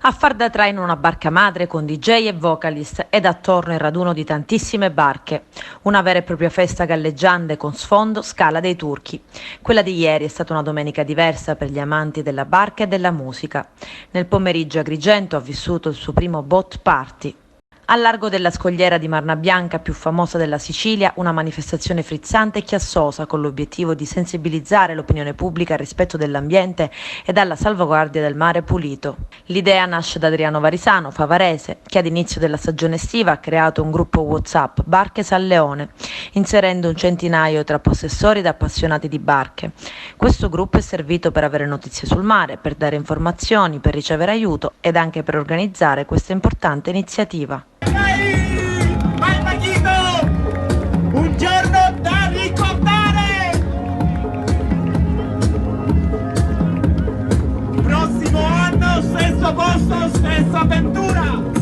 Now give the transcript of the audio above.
A far da traino una barca madre con DJ e vocalist ed attorno il raduno di tantissime barche. Una vera e propria festa galleggiante con sfondo Scala dei Turchi. Quella di ieri è stata una domenica diversa per gli amanti della barca e della musica. Nel pomeriggio Agrigento ha vissuto il suo primo boat party. Al largo della scogliera di Marna Bianca, più famosa della Sicilia, una manifestazione frizzante e chiassosa con l'obiettivo di sensibilizzare l'opinione pubblica al rispetto dell'ambiente ed alla salvaguardia del mare pulito. L'idea nasce da Adriano Varisano, favarese, che ad inizio della stagione estiva ha creato un gruppo WhatsApp Barche San Leone, inserendo un centinaio tra possessori ed appassionati di barche. Questo gruppo è servito per avere notizie sul mare, per dare informazioni, per ricevere aiuto ed anche per organizzare questa importante iniziativa. Al Maghito! Un giorno da ricordare! Prossimo anno, stesso posto, stessa avventura!